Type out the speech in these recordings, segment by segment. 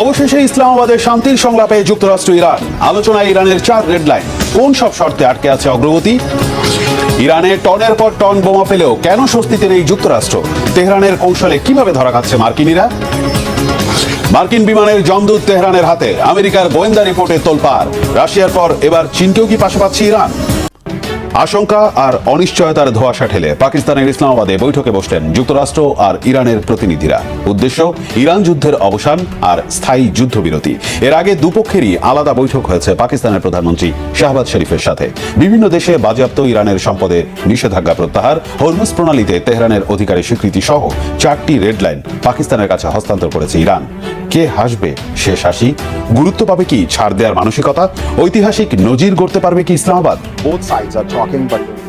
অবশেষে ইসলামাবাদের শান্তির সংলাপে যুক্তরাষ্ট্র ইরান আলোচনায় ইরানের 4 রেড লাইন। কোন সব শর্তে আটকে আছে অগ্রগতি? ইরানে টনের পর টন বোমা ফেলেও কেন স্বস্তিতে নেই যুক্তরাষ্ট্র? তেহরানের কৌশলে কিভাবে ধরা খাচ্ছে মার্কিনীরা? মার্কিন বিমানের জমদূত তেহরানের হাতে, আমেরিকার গোয়েন্দা রিপোর্টে তোলপাড়। রাশিয়ার পর এবার চীনকেও কি পাশে পাচ্ছে ইরান? আশঙ্কা আর অনিশ্চয়তার ধোঁয়াশা ঠেলে পাকিস্তানের ইসলামাবাদে বৈঠকে বসলেন যুক্তরাষ্ট্র আর ইরানের প্রতিনিধিরা। উদ্দেশ্য ইরান যুদ্ধের অবসান আর স্থায়ী যুদ্ধবিরতি। এর আগে দুপক্ষেরই আলাদা বৈঠক হয়েছে পাকিস্তানের প্রধানমন্ত্রী শাহবাজ শরীফের সাথে। বিভিন্ন দেশে বাজেয়াপ্ত ইরানের সম্পদে নিষেধাজ্ঞা প্রত্যাহার, হরমুজ প্রণালীতে তেহরানের অধিকারের স্বীকৃতি সহ 4টি রেড লাইন পাকিস্তানের কাছে হস্তান্তর করেছে ইরান। কে হাসবে শেষ হাসি? গুরুত্ব পাবে কি ছাড় দেওয়ার মানসিকতা? ঐতিহাসিক নজির গড়তে পারবে কি ইসলামাবাদ?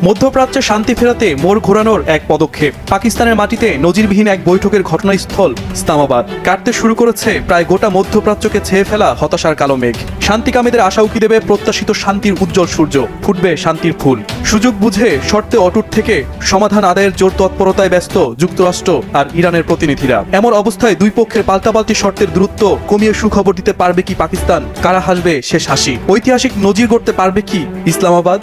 মধ্যপ্রাচ্যে শান্তি ফেরাতে মোড় ঘোরানোর এক পদক্ষেপ। পাকিস্তানের মাটিতে নজিরবিহীন এক বৈঠকের ঘটনাস্থল ইসলামাবাদ। কাটতে শুরু করেছে প্রায় গোটা মধ্যপ্রাচ্যকে ছেয়ে ফেলা হতাশার কালো মেঘ। শান্তিকামীদের আশা উকি দেবে প্রত্যাশিত শান্তির উজ্জ্বল সূর্য, ফুটবে শান্তির ফুল। সুযোগ বুঝে শর্তে অটুট থেকে সমাধান আদায়ের জোর তৎপরতায় ব্যস্ত যুক্তরাষ্ট্র আর ইরানের প্রতিনিধিরা। এমন অবস্থায় দুই পক্ষের পাল্টাপাল্টি শর্তের দূরত্ব কমিয়ে সুখবর দিতে পারবে কি পাকিস্তান? কারা হাসবে শেষ হাসি? ঐতিহাসিক নজির গড়তে পারবে কি ইসলামাবাদ?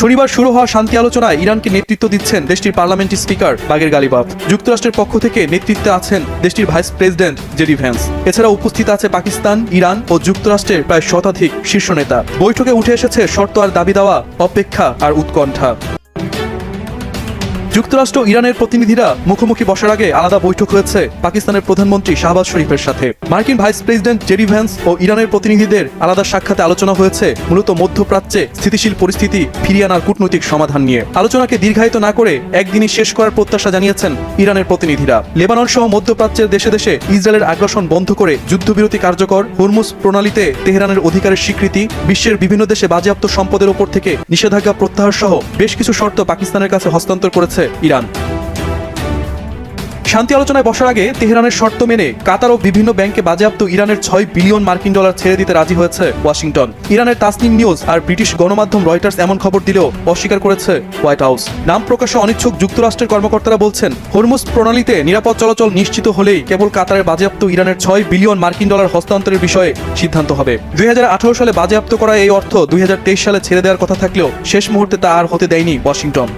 শনিবার শুরু হওয়া শান্তি আলোচনায় ইরানকে নেতৃত্ব দিচ্ছেন দেশটির পার্লামেন্টের স্পিকার বাগের গালিবাফ। যুক্তরাষ্ট্রের পক্ষ থেকে নেতৃত্বে আছেন দেশটির ভাইস প্রেসিডেন্ট জেডি ভ্যান্স। এছাড়া উপস্থিত আছে পাকিস্তান, ইরান ও যুক্তরাষ্ট্রের প্রায় শতাধিক শীর্ষ নেতা। বৈঠকে উঠে এসেছে শর্ত আর দাবি দেওয়া, অপেক্ষা আর উৎকণ্ঠা। যুক্তরাষ্ট্র ইরানের প্রতিনিধিরা মুখোমুখি বসার আগে আলাদা বৈঠক হয়েছে পাকিস্তানের প্রধানমন্ত্রী শাহবাজ শরীফের সাথে। মার্কিন ভাইস প্রেসিডেন্ট জেডি ভ্যান্স ও ইরানের প্রতিনিধিদের আলাদা সাক্ষাতে আলোচনা হয়েছে মূলত মধ্যপ্রাচ্যে স্থিতিশীল পরিস্থিতি ফিরিয়ে আনার কূটনৈতিক সমাধান নিয়ে। আলোচনাকে দীর্ঘায়িত না করে একদিনই শেষ করার প্রত্যাশা জানিয়েছেন ইরানের প্রতিনিধিরা। লেবানন সহ মধ্যপ্রাচ্যের দেশে দেশে ইসরায়েলের আগ্রাসন বন্ধ করে যুদ্ধবিরতি কার্যকর, হরমুজ প্রণালীতে তেহরানের অধিকারের স্বীকৃতি, বিশ্বের বিভিন্ন দেশে বাজেয়াপ্ত সম্পদের ওপর থেকে নিষেধাজ্ঞা প্রত্যাহার সহ বেশ কিছু শর্ত পাকিস্তানের কাছে হস্তান্তর করেছে ইরান। শান্তি আলোচনায় বসার আগে তেহরানের শর্ত মেনে কাতার ও বিভিন্ন ব্যাংকে বাজেয়াপ্ত ইরানের 6 বিলিয়ন মার্কিন ডলার ছেড়ে দিতে রাজি হয়েছে ওয়াশিংটন। ইরানের তাসনিম নিউজ আর ব্রিটিশ গণমাধ্যম রয়টার্স এমন খবর দিলেও অস্বীকার করেছে হোয়াইট হাউস। নাম প্রকাশে অনিচ্ছুক যুক্তরাষ্ট্রের কর্মকর্তারা বলছেন, হরমুজ প্রণালীতে নিরাপদ চলাচল নিশ্চিত হলেই কেবল কাতারের বাজেয়াপ্ত ইরানের 6 বিলিয়ন মার্কিন ডলার হস্তান্তরের বিষয়ে সিদ্ধান্ত হবে। 2018 সালে বাজেয়াপ্ত করা এই অর্থ 2023 সালে ছেড়ে দেওয়ার কথা থাকলেও শেষ মুহূর্তে তা আর হতে দেয়নি ওয়াশিংটন।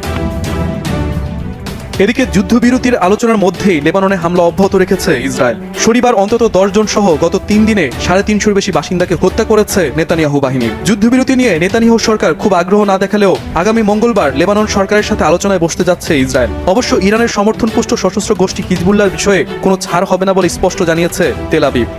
এদিকে যুদ্ধবিরতির আলোচনার মধ্যেই লেবাননে হামলা অব্যাহত রেখেছে ইসরায়েল। শনিবার অন্তত 10 জন সহ গত 3 দিনে 350-এর বেশি বাসিন্দাকে হত্যা করেছে নেতানিয়াহু বাহিনী। যুদ্ধবিরতি নিয়ে নেতানিয়াহু সরকার খুব আগ্রহ না দেখালেও আগামী মঙ্গলবার লেবানন সরকারের সাথে আলোচনায় বসতে যাচ্ছে ইসরায়েল। অবশ্য ইরানের সমর্থনপুষ্ট সশস্ত্র গোষ্ঠী হিজবুল্লাহর বিষয়ে কোনো ছাড় হবে না বলে স্পষ্ট জানিয়েছে তেল আবিব।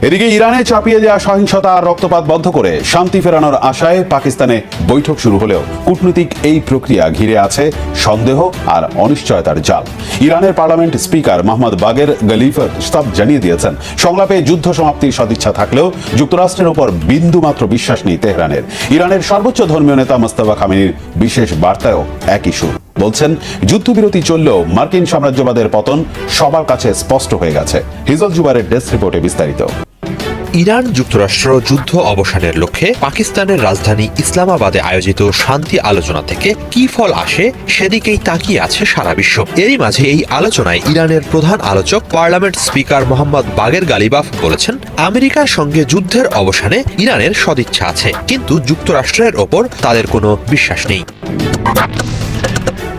এদিকে ইরানে চাপিয়ে দেওয়া সহিংসতা আর রক্তপাত বন্ধ করে শান্তি ফেরানোর আশায় পাকিস্তানে বৈঠক শুরু হলেও কূটনৈতিক এই প্রক্রিয়া ঘিরে আছে সন্দেহ আর অনিশ্চয়তার জাল। ইরানের parliament speaker Mohammad Bagher Ghalibaf জানিয়ে দিয়েছেন, সংলাপে যুদ্ধ সমাপ্তির সদিচ্ছা থাকলেও যুক্তরাষ্ট্রের উপর বিন্দুমাত্র বিশ্বাস নেই তেহরানের। ইরানের সর্বোচ্চ ধর্মীয় নেতা মোস্তফা খামেনির বিশেষ বার্তায়ও একই সুর। বলছেন, যুদ্ধবিরতি চললেও মার্কিন সাম্রাজ্যবাদের পতন সবার কাছে স্পষ্ট হয়ে গেছে। হিজল জুবারের ডেস্ক রিপোর্টে বিস্তারিত। ইরান যুক্তরাষ্ট্র যুদ্ধ অবসানের লক্ষ্যে পাকিস্তানের রাজধানী ইসলামাবাদে আয়োজিত শান্তি আলোচনা থেকে কি ফল আসে সেদিকেই তাকিয়ে আছে সারা বিশ্ব। এরই মাঝে এই আলোচনায় ইরানের প্রধান আলোচক parliament speaker Mohammad Bagher Ghalibaf বলেছেন, আমেরিকার সঙ্গে যুদ্ধের অবসানে ইরানের সদিচ্ছা আছে, কিন্তু যুক্তরাষ্ট্রের ওপর তাদের কোনো বিশ্বাস নেই।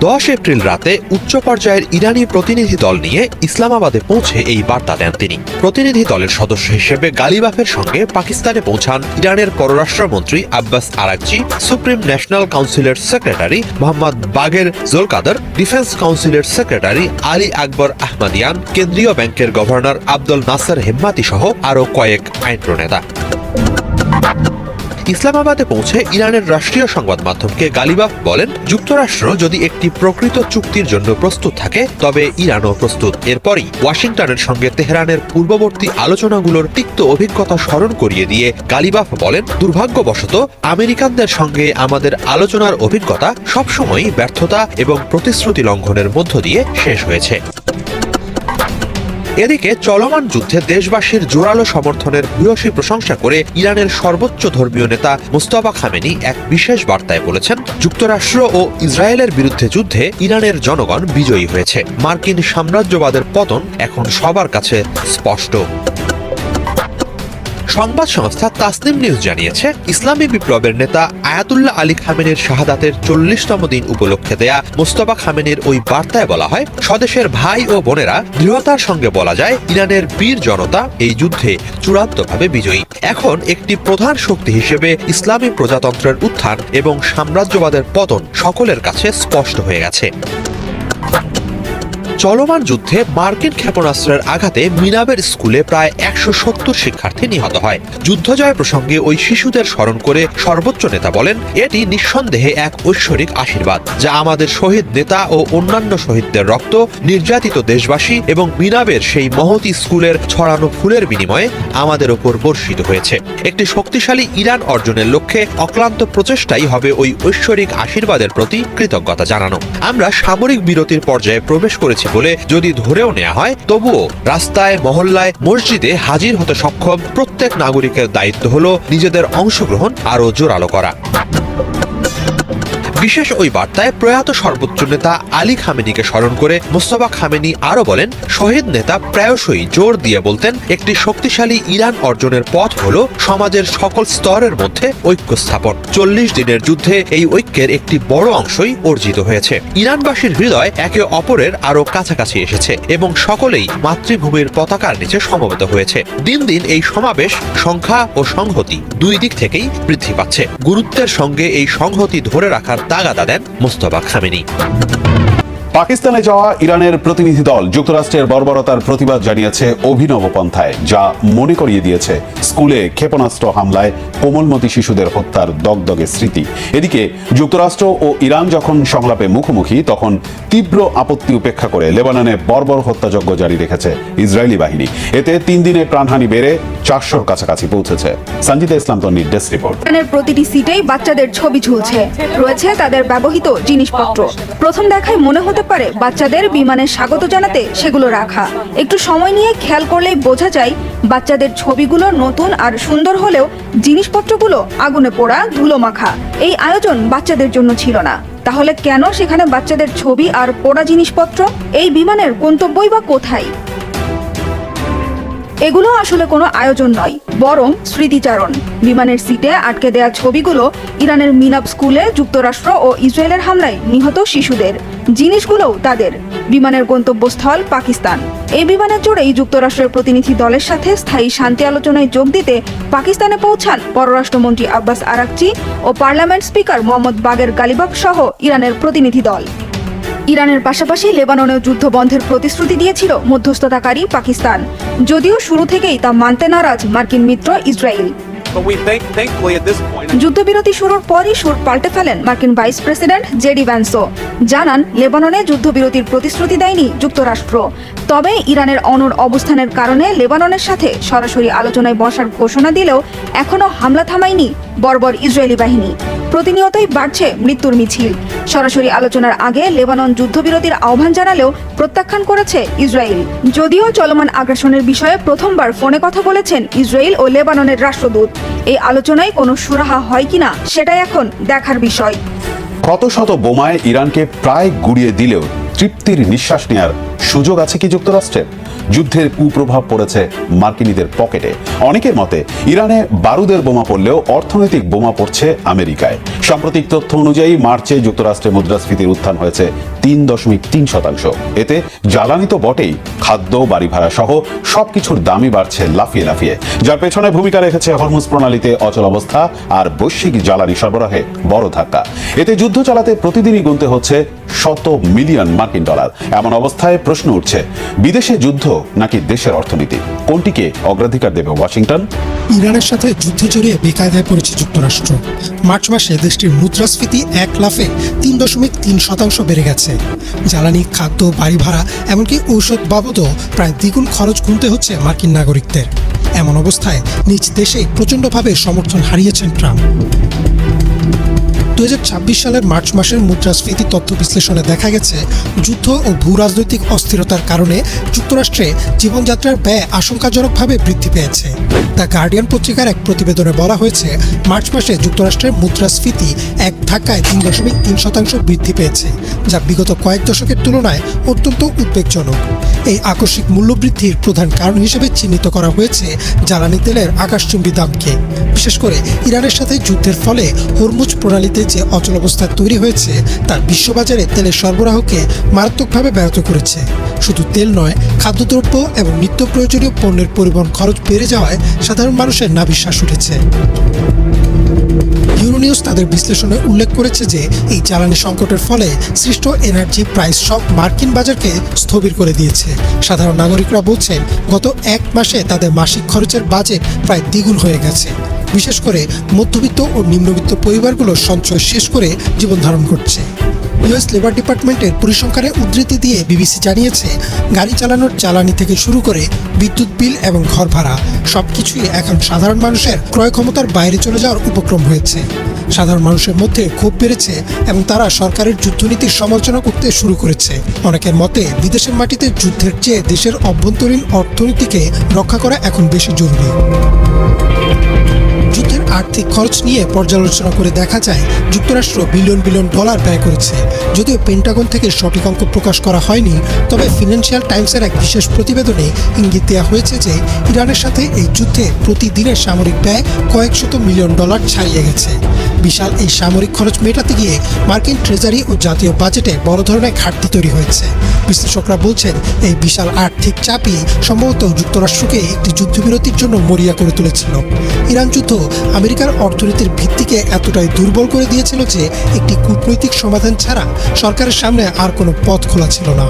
10 এপ্রিল রাতে উচ্চ পর্যায়ের ইরানি প্রতিনিধি দল নিয়ে ইসলামাবাদে পৌঁছে এই বার্তা দেন তিনি। প্রতিনিধি দলের সদস্য হিসেবে গালিবাফের সঙ্গে পাকিস্তানে পৌঁছান ইরানের পররাষ্ট্রমন্ত্রী আব্বাস আরাকচি, সুপ্রিম ন্যাশনাল কাউন্সিলের সেক্রেটারি মোহাম্মদ বাগের জোলকাদর, ডিফেন্স কাউন্সিলের সেক্রেটারি আলী আকবর আহমদিয়ান, কেন্দ্রীয় ব্যাংকের গভর্নর আব্দুল নাসের হেম্মাতি সহ আরও কয়েক আইন প্রণেতা। ইসলামাবাদে পৌঁছে ইরানের রাষ্ট্রীয় সংবাদ মাধ্যমকে গালিবাফ বলেন, যুক্তরাষ্ট্র যদি একটি প্রকৃত চুক্তির জন্য প্রস্তুত থাকে তবে ইরানও প্রস্তুত। এরপরই ওয়াশিংটনের সঙ্গে তেহরানের পূর্ববর্তী আলোচনাগুলোর তিক্ত অভিজ্ঞতা স্মরণ করিয়ে দিয়ে গালিবাফ বলেন, দুর্ভাগ্যবশত আমেরিকানদের সঙ্গে আমাদের আলোচনার অভিজ্ঞতা সবসময়ই ব্যর্থতা এবং প্রতিশ্রুতি লঙ্ঘনের মধ্য দিয়ে শেষ হয়েছে। এদিকে চলমান যুদ্ধে দেশবাসীর জোরালো সমর্থনের ভূয়সী প্রশংসা করে ইরানের সর্বোচ্চ ধর্মীয় নেতা মুস্তাফা খামেনি এক বিশেষ বার্তায় বলেছেন, যুক্তরাষ্ট্র ও ইসরায়েলের বিরুদ্ধে যুদ্ধে ইরানের জনগণ বিজয়ী হয়েছে। মার্কিন সাম্রাজ্যবাদের পতন এখন সবার কাছে স্পষ্ট। সংবাদ সংস্থা তাসনিম নিউজ জানিয়েছে, ইসলামী বিপ্লবের নেতা আয়াতুল্লাহ আলী খামেনির শাহাদাতের 40তম দিন উপলক্ষে দেয়া মোস্তফা খামেনির ওই বার্তায় বলা হয়, স্বদেশের ভাই ও বোনেরা, দৃঢ়তার সঙ্গে বলা যায় ইরানের বীর জনতা এই যুদ্ধে চূড়ান্তভাবে বিজয়ী। এখন একটি প্রধান শক্তি হিসেবে ইসলামী প্রজাতন্ত্রের উত্থান এবং সাম্রাজ্যবাদের পতন সকলের কাছে স্পষ্ট হয়ে গেছে। চলমান যুদ্ধে মার্কিন ক্ষেপণাস্ত্রের আঘাতে মিনাবের স্কুলে প্রায় 170 শিক্ষার্থী নিহত হয়। যুদ্ধজয় প্রসঙ্গে ওই শিশুদের স্মরণ করে সর্বোচ্চ নেতা বলেন, এটি নিঃসন্দেহে এক ঐশ্বরিক আশীর্বাদ, যা আমাদের শহীদ নেতা ও অন্যান্য শহীদদের রক্ত, নির্যাতিত দেশবাসী এবং মিনাবের সেই মহতী স্কুলের ছড়ানো ফুলের বিনিময়ে আমাদের ওপর বর্ষিত হয়েছে। একটি শক্তিশালী ইরান অর্জনের লক্ষ্যে অক্লান্ত প্রচেষ্টাই হবে ওই ঐশ্বরিক আশীর্বাদের প্রতি কৃতজ্ঞতা জানানো। আমরা সামরিক বিরতির পর্যায়ে প্রবেশ করেছি বলে যদি ধরেও নেওয়া হয়, তবুও রাস্তায়, মহল্লায়, মসজিদে হাজির হতে সক্ষম প্রত্যেক নাগরিকের দায়িত্ব হলো নিজেদের অংশগ্রহণ আরও জোরালো করা। বিশেষ ওই বার্তায় প্রয়াত সর্বোচ্চ নেতা আলী খামেনিকে স্মরণ করে মোস্তফা খামেনি আরও বলেন, শহীদ নেতা প্রায়শই জোর দিয়ে বলতেন, একটি শক্তিশালী ইরান অর্জনের পথ হল সমাজের সকল স্তরের মধ্যে ঐক্য স্থাপন। 40 দিনের যুদ্ধে এই ঐক্যের একটি বড় অংশই অর্জিত হয়েছে। ইরানবাসীর হৃদয় একে অপরের আরও কাছাকাছি এসেছে এবং সকলেই মাতৃভূমির পতাকার নিচে সমবেত হয়েছে। দিন দিন এই সমাবেশ সংখ্যা ও সংহতি দুই দিক থেকেই বৃদ্ধি পাচ্ছে। গুরুত্বের সঙ্গে এই সংহতি ধরে রাখার তাগাদা দেন মোস্তফা খামেনি। পাকিস্তানে যাওয়া ইরানের প্রতিনিধি দল যুক্তরাষ্ট্রের বর্বরতার প্রতিবাদ জানিয়েছে অভিনব পন্থায়, যা মনে করিয়ে দিয়েছে স্কুলে ক্ষেপণাস্ত্র হামলায় কোমলমতি শিশুদের হত্যার দগদগে স্মৃতি। এদিকে যুক্তরাষ্ট্র ও ইরান যখন সংলাপে মুখোমুখি, তখন তীব্র আপত্তি উপেক্ষা করে লেবাননে বর্বর হত্যাযজ্ঞ জারি রেখেছে ইসরায়েলি বাহিনী। এতে 3 দিনে প্রাণহানি বেড়ে 400-র কাছাকাছি পৌঁছেছে। সঞ্জিতা ইসলাম তন্নির ডেস্ক রিপোর্ট। ইরানের প্রতিটি সিটেই বাচ্চাদের ছবি ঝুলছে, রয়েছে তাদের ব্যবহৃত জিনিসপত্র। প্রথম দেখায় মনে হতে পারে বাচ্চাদের বিমানে স্বাগত জানাতে সেগুলো রাখা। একটু সময় নিয়ে খেয়াল করলেই বোঝা যায় বাচ্চাদের ছবিগুলো নতুন আর সুন্দর হলেও জিনিসপত্রগুলো আগুনে পোড়া, ধুলো মাখা। এই আয়োজন বাচ্চাদের জন্য ছিল না। তাহলে কেন সেখানে বাচ্চাদের ছবি আর পোড়া জিনিসপত্র? এই বিমানের গন্তব্যই বা কোথায়? এগুলো আসলে কোনো আয়োজন নয়, বরং স্মৃতিচারণ। বিমানের সিটে আটকে দেয়া ছবিগুলো ইরানের মিনাব স্কুলে যুক্তরাষ্ট্র ও ইসরায়েলের হামলায় নিহত শিশুদের। জিনিসগুলোও তাদের। বিমানের গন্তব্যস্থল পাকিস্তান। এই বিমানে চড়েই যুক্তরাষ্ট্রের প্রতিনিধি দলের সাথে স্থায়ী শান্তি আলোচনায় যোগ দিতে পাকিস্তানে পৌঁছান পররাষ্ট্রমন্ত্রী আব্বাস আরাকচি ও parliament speaker Mohammad Bagher Ghalibaf সহ ইরানের প্রতিনিধি দল। ইরানের পাশাপাশি লেবাননেও যুদ্ধ বন্ধের প্রতিশ্রুতি দিয়েছিল মধ্যস্থতাকারী পাকিস্তান, যদিও শুরু থেকেই তা মানতে নারাজ মার্কিন মিত্র ইসরায়েল। যুদ্ধবিরতি শুরুর পরই সুর পাল্টে ফেলেন মার্কিন ভাইস প্রেসিডেন্ট জেডি ভ্যান্সও। জানান, লেবাননে যুদ্ধবিরতির প্রতিশ্রুতি দেয়নি যুক্তরাষ্ট্র, তবে ইরানের অনড় অবস্থানের কারণে লেবাননের সাথে সরাসরি আলোচনায় বসার ঘোষণা দিলেও এখনো হামলা থামায়নি বর্বর ইসরায়েলি বাহিনী। প্রতিনিয়তই বাড়ছে মৃত্যুর মিছিল। সরাসরি আলোচনার আগে লেবানন যুদ্ধবিরতির আহ্বান জানালেও প্রত্যাখ্যান করেছে ইসরায়েল। যদিও চলমান আগ্রাসনের বিষয়ে প্রথমবার ফোনে কথা বলেছেন ইসরায়েল ও লেবাননের রাষ্ট্রদূত। এই আলোচনায় কোনো সুরাহা হয় কিনা সেটাই এখন দেখার বিষয়। কত শত বোমায় ইরানকে প্রায় গুড়িয়ে দিলেও তৃপ্তির নিঃশ্বাস নেওয়ার সুযোগ আছে কি যুক্তরাষ্ট্রের? যুদ্ধের কুপ্রভাব পড়েছে মার্কিনীদের পকেটে। অনেকের মতে ইরানে বারুদের বোমা পড়লেও অর্থনৈতিক বোমা পড়ছে আমেরিকায়। সাম্প্রতিক তথ্য অনুযায়ী মার্চে যুক্তরাষ্ট্রে মুদ্রাস্ফীতির উত্থান হয়েছে 3.3%। এতে জ্বালানি তো বটেই, খাদ্য, বাড়ি ভাড়া সহ সবকিছুর দামই বাড়ছে লাফিয়ে লাফিয়ে, যার পেছনে ভূমিকা রেখেছে হরমুজ প্রণালীতে অচল অবস্থা আর বৈশ্বিক জ্বালানি সরবরাহে বড় ধাক্কা। এতে যুদ্ধ চালাতে প্রতিদিনই গুনতে হচ্ছে শত মিলিয়ন মার্কিন ডলার। এমন অবস্থায় প্রশ্ন উঠছে, বিদেশে যুদ্ধ নাকি দেশের অর্থনীতি, কোনটিকে অগ্রাধিকার দেবে ওয়াশিংটন? ইরানের সাথে যুদ্ধে জড়িয়ে বেকায়দায় পড়েছে যুক্তরাষ্ট্র। মার্চ মাসে দেশটির মুদ্রাস্ফীতি 1 লাফে 3.3% বেড়ে গেছে। জ্বালানি, খাদ্য, বাড়ি ভাড়া এমনকি ঔষধ বাবদও প্রায় দ্বিগুণ খরচ গুনতে হচ্ছে মার্কিন নাগরিকদের। এমন অবস্থায় নিজ দেশেই প্রচণ্ডভাবে সমর্থন হারিয়েছেন ট্রাম্প। 2026 সালের মার্চ মাসের মুদ্রাস্ফীতি তথ্য বিশ্লেষণে দেখা গেছে যুদ্ধ ও ভূ রাজনৈতিক অস্থিরতার কারণে যুক্তরাষ্ট্রে জীবনযাত্রার ব্যয় আশঙ্কাজনকভাবে বৃদ্ধি পেয়েছে। দ্য গার্ডিয়ান পত্রিকার এক প্রতিবেদনে বলা হয়েছে মার্চ মাসে যুক্তরাষ্ট্রের মুদ্রাস্ফীতি এক ধাক্কায় 3.3% বৃদ্ধি পেয়েছে, যা বিগত কয়েক দশকের তুলনায় অত্যন্ত উদ্বেগজনক। এই আকস্মিক মূল্যবৃদ্ধির প্রধান কারণ হিসেবে চিহ্নিত করা হয়েছে জ্বালানি তেলের আকাশচুম্বী দামকে। বিশেষ করে ইরানের সাথে যুদ্ধের ফলে হরমুজ প্রণালীতে যে অচলাবস্থা তৈরি হয়েছে তা বিশ্ববাজারে তেলের সরবরাহকে মারাত্মকভাবে ব্যাহত করেছে। শুধু তেল নয়, খাদ্যদ্রব্য এবং নিত্য প্রয়োজনীয় পণ্যের পরিবহন খরচ বেড়ে যাওয়ায় সাধারণ মানুষের নাভিশ্বাস উঠেছে। ইউরোনিউজ তাদের বিশ্লেষণে উল্লেখ করেছে যে এই জ্বালানি সংকটের ফলে সৃষ্ট এনার্জি প্রাইস শক মার্কিন বাজারকে স্থবির করে দিয়েছে। সাধারণ নাগরিকরা বলছেন গত এক মাসে তাদের মাসিক খরচের বাজেট প্রায় দ্বিগুণ হয়ে গেছে। বিশেষ করে মধ্যবিত্ত ও নিম্নবিত্ত পরিবারগুলো সঞ্চয় শেষ করে জীবন ধারণ করছে। ইউএস লেবার ডিপার্টমেন্টের পরিসংখ্যানে উদ্ধৃতি দিয়ে বিবিসি জানিয়েছে গাড়ি চালানোর জ্বালানি থেকে শুরু করে বিদ্যুৎ বিল এবং ঘর ভাড়া সবকিছুই এখন সাধারণ মানুষের ক্রয় ক্ষমতার বাইরে চলে যাওয়ার উপক্রম হয়েছে। সাধারণ মানুষের মধ্যে ক্ষোভ বেড়েছে এবং তারা সরকারের যুদ্ধনীতির সমালোচনা করতে শুরু করেছে। অনেকের মতে বিদেশের মাটিতে যুদ্ধের চেয়ে দেশের অভ্যন্তরীণ অর্থনীতিকে রক্ষা করা এখন বেশি জরুরি। যুদ্ধের আর্থিক খরচ নিয়ে পর্যালোচনা করে দেখা যায় যুক্তরাষ্ট্র বিলিয়ন বিলিয়ন ডলার ব্যয় করেছে। যদিও পেন্টাগন থেকে সঠিক অঙ্ক প্রকাশ করা হয়নি, তবে ফিনান্সিয়াল টাইমসের এক বিশেষ প্রতিবেদনে ইঙ্গিত দেওয়া হয়েছে যে ইরানের সাথে এই যুদ্ধে প্রতিদিনের সামরিক ব্যয় কয়েকশত মিলিয়ন ডলার ছাড়িয়ে গেছে। বিশাল এই সামরিক খরচ মেটাতে গিয়ে মার্কিন ট্রেজারি ও জাতীয় বাজেটে বড় ধরনের ঘাটতি তৈরি হয়েছে। বিশ্লেষকরা বলছেন এই বিশাল আর্থিক চাপই সম্ভবত যুক্তরাষ্ট্রকে একটি যুদ্ধবিরতির জন্য মরিয়া করে তুলেছিল। ইরান যুদ্ধ আমেরিকার অর্থনীতির ভিত্তিকে এতটাই দুর্বল করে দিয়েছিল যে একটি কূটনৈতিক সমাধান ছাড়া সরকারের সামনে আর কোনো পথ খোলা ছিল না।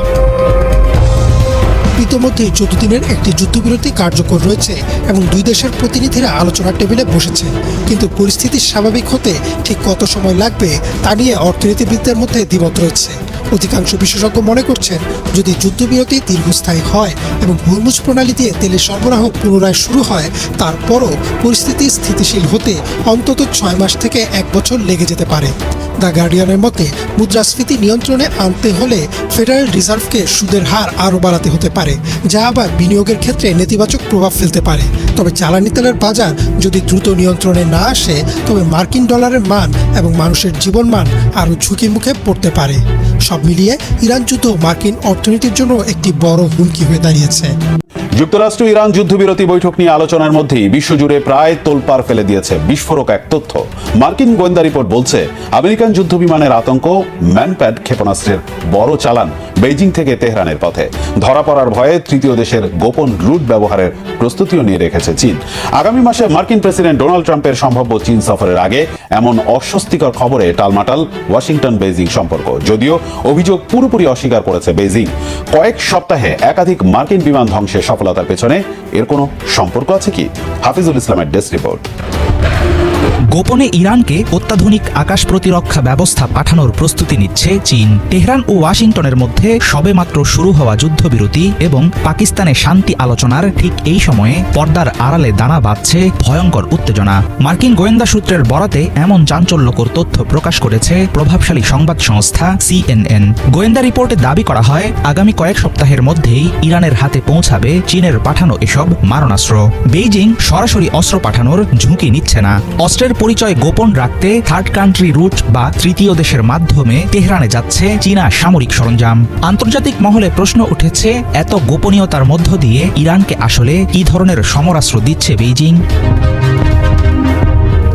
ইতোমধ্যে 14 দিনের একটি যুদ্ধবিরতি কার্যকর রয়েছে এবং দুই দেশের প্রতিনিধিরা আলোচনার টেবিলে বসেছে, কিন্তু পরিস্থিতি স্বাভাবিক হতে ঠিক কত সময় লাগবে তা নিয়ে অর্থনীতিবিদদের মধ্যে দ্বিমত রয়েছে। অধিকাংশ বিশেষজ্ঞ মনে করছেন যদি যুদ্ধবিরতি দীর্ঘস্থায়ী হয় এবং হরমুজ প্রণালী দিয়ে তেলের সরবরাহ পুনরায় শুরু হয়, তারপরও পরিস্থিতি স্থিতিশীল হতে অন্তত 6 মাস থেকে 1 বছর লেগে যেতে পারে। দ্য গার্ডিয়ানের মতে মুদ্রাস্ফীতি নিয়ন্ত্রণে আনতে হলে ফেডারেল রিজার্ভকে সুদের হার আরও বাড়াতে হতে পারে, যা আবার বিনিয়োগের ক্ষেত্রে নেতিবাচক প্রভাব ফেলতে পারে। তবে জ্বালানি তেলের বাজার যদি দ্রুত নিয়ন্ত্রণে না আসে, তবে মার্কিন ডলারের মান এবং মানুষের জীবনমান আরও ঝুঁকির মুখে পড়তে পারে। সব মিলিয়ে ইরান যুদ্ধ মার্কিন অর্থনীতির জন্য একটি বড় হুমকি হয়ে দাঁড়িয়েছে। যুক্তরাষ্ট্র ইরান যুদ্ধবিরতি বৈঠক নিয়ে আলোচনার মধ্যেই বিশ্বজুড়ে প্রায় তোলপাড় ফেলে দিয়েছে বিস্ফোরক এক তথ্য। মার্কিন গোয়েন্দা রিপোর্ট বলছে আমেরিকান যুদ্ধবিমানের আতঙ্ক ম্যানপ্যাড ক্ষেপণাস্ত্রের বড় চালান বেইজিং থেকে তেহরানের পথে। ধরা পড়ার ভয়ে তৃতীয় দেশের গোপন রুট ব্যবহারের প্রস্তুতিও নিয়ে রেখেছে চীন। আগামী মাসে মার্কিন প্রেসিডেন্ট ডোনাল্ড ট্রাম্পের সম্ভাব্য চীন সফরের আগে এমন অস্বস্তিকর খবরে টালমাটাল ওয়াশিংটন বেইজিং সম্পর্ক, যদিও অভিযোগ পুরোপুরি অস্বীকার করেছে বেইজিং। কয়েক সপ্তাহে একাধিক মার্কিন বিমান ধ্বংসের সফলতার পেছনে এর কোনো সম্পর্ক আছে কি? হাফিজুল ইসলামের ডেস্ক রিপোর্ট। গোপনে ইরানকে অত্যাধুনিক আকাশ প্রতিরক্ষা ব্যবস্থা পাঠানোর প্রস্তুতি নিচ্ছে চীন। তেহরান ও ওয়াশিংটনের মধ্যে সবেমাত্র শুরু হওয়া যুদ্ধবিরতি এবং পাকিস্তানে শান্তি আলোচনার ঠিক এই সময়ে পর্দার আড়ালে দানা বাঁধছে ভয়ঙ্কর উত্তেজনা। মার্কিন গোয়েন্দা সূত্রের বরাতে এমন চাঞ্চল্যকর তথ্য প্রকাশ করেছে প্রভাবশালী সংবাদ সংস্থা CNN। গোয়েন্দা রিপোর্টে দাবি করা হয় আগামী কয়েক সপ্তাহের মধ্যেই ইরানের হাতে পৌঁছাবে চীনের পাঠানো এসব মারণাস্ত্র। বেইজিং সরাসরি অস্ত্র পাঠানোর ঝুঁকি নিচ্ছে না। অস্ত্রের পরিচয় গোপন রাখতে থার্ড কান্ট্রি রুট বা তৃতীয় দেশের মাধ্যমে তেহরানে যাচ্ছে চীনা সামরিক সরঞ্জাম। আন্তর্জাতিক মহলে প্রশ্ন উঠেছে, এত গোপনীয়তার মধ্য দিয়ে ইরানকে আসলে কি ধরনের সমরাস্ত্র দিচ্ছে বেইজিং?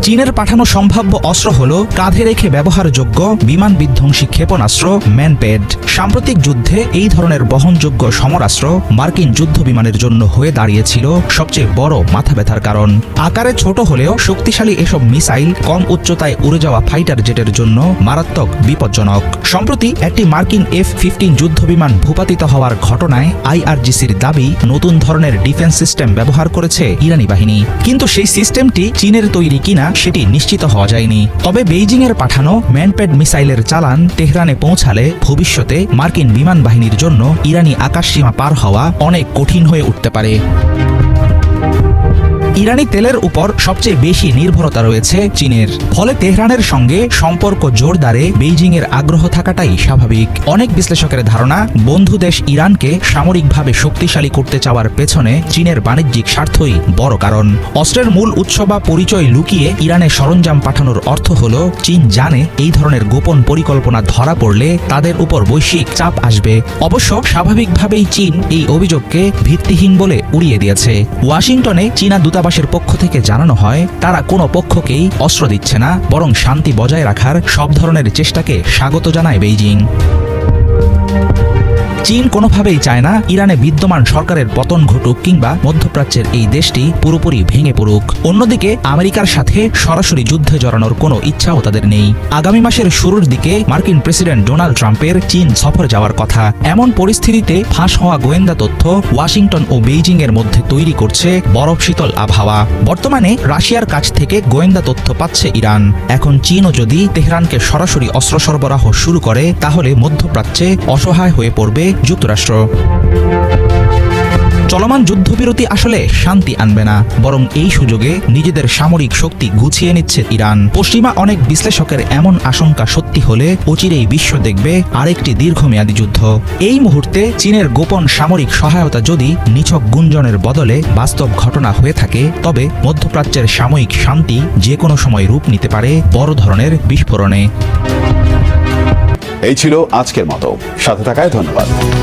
চীনের পাঠানো সম্ভাব্য অস্ত্র হল কাঁধে রেখে ব্যবহারযোগ্য বিমান বিধ্বংসী ক্ষেপণাস্ত্র ম্যানপ্যাড। সাম্প্রতিক যুদ্ধে এই ধরনের বহনযোগ্য সমরাস্ত্র মার্কিন যুদ্ধ বিমানের জন্য হয়ে দাঁড়িয়েছিল সবচেয়ে বড় মাথা ব্যথার কারণ। আকারে ছোট হলেও শক্তিশালী এসব মিসাইল কম উচ্চতায় উড়ে যাওয়া ফাইটার জেটের জন্য মারাত্মক বিপজ্জনক। সম্প্রতি একটি মার্কিন F-15 যুদ্ধ বিমান ভূপাতিত হওয়ার ঘটনায় IRGCর দাবি নতুন ধরনের ডিফেন্স সিস্টেম ব্যবহার করেছে ইরানি বাহিনী, কিন্তু সেই সিস্টেমটি চীনের তৈরি কিনা সেটি নিশ্চিত হওয়া যায়নি। তবে বেইজিং এর পাঠানো ম্যানপ্যাড মিসাইলের চালান তেহরানে পৌঁছালে ভবিষ্যতে মার্কিন বিমান বাহিনীর জন্য ইরানি আকাশসীমা পার হওয়া অনেক কঠিন হয়ে উঠতে পারে। ইরানি তেলের উপর সবচেয়ে বেশি নির্ভরতা রয়েছে চীনের। ফলে তেহরানের সঙ্গে সম্পর্ক জোরদারে বেইজিংয়ের আগ্রহ থাকাটাই স্বাভাবিক। অনেক বিশ্লেষকের ধারণা, বন্ধু দেশ ইরানকে সামরিকভাবে শক্তিশালী করতে চাওয়ার পেছনে চীনের বাণিজ্যিক স্বার্থই বড় কারণ। অস্ত্রের মূল উৎস বা পরিচয় লুকিয়ে ইরানে সরঞ্জাম পাঠানোর অর্থ হলো চীন জানে এই ধরনের গোপন পরিকল্পনা ধরা পড়লে তাদের উপর বৈশ্বিক চাপ আসবে। অবশ্য স্বাভাবিকভাবেই চীন এই অভিযোগকে ভিত্তিহীন বলে উড়িয়ে দিয়েছে। ওয়াশিংটনে চীনা দূতাবাসের পক্ষ থেকে জানানো হয়, তারা কোনো পক্ষকেই অস্ত্র দিচ্ছে না, বরং শান্তি বজায় রাখার সব ধরনের চেষ্টাকে স্বাগত জানায় বেইজিং। চীন কোনোভাবেই চায় না ইরানে বিদ্যমান সরকারের পতন ঘটুক কিংবা মধ্যপ্রাচ্যের এই দেশটি পুরোপুরি ভেঙে পড়ুক। অন্যদিকে আমেরিকার সাথে সরাসরি যুদ্ধে জড়ানোর কোনো ইচ্ছাও তাদের নেই। আগামী মাসের শুরুর দিকে মার্কিন প্রেসিডেন্ট ডোনাল্ড ট্রাম্পের চীন সফর যাওয়ার কথা। এমন পরিস্থিতিতে ফাঁস হওয়া গোয়েন্দা তথ্য ওয়াশিংটন ও বেইজিং এর মধ্যে তৈরি করছে বরফ শীতল আবহাওয়া। বর্তমানে রাশিয়ার কাছ থেকে গোয়েন্দা তথ্য পাচ্ছে ইরান। এখন চীনও যদি তেহরানকে সরাসরি অস্ত্র সরবরাহ শুরু করে, তাহলে মধ্যপ্রাচ্যে অসহায় হয়ে পড়বে যুক্তরাষ্ট্র। চলমান যুদ্ধবিরতি আসলে শান্তি আনবে না, বরং এই সুযোগে নিজেদের সামরিক শক্তি গুছিয়ে নিচ্ছে ইরান। পশ্চিমা অনেক বিশ্লেষকের এমন আশঙ্কা সত্যি হলে অচিরেই বিশ্ব দেখবে আরেকটি দীর্ঘমেয়াদী যুদ্ধ। এই মুহূর্তে চীনের গোপন সামরিক সহায়তা যদি নিছক গুঞ্জনের বদলে বাস্তব ঘটনা হয়ে থাকে, তবে মধ্যপ্রাচ্যের সাময়িক শান্তি যে কোনো সময় রূপ নিতে পারে বড় ধরনের বিস্ফোরণে। এই ছিল আজকের মতো। সাথে থাকায় ধন্যবাদ।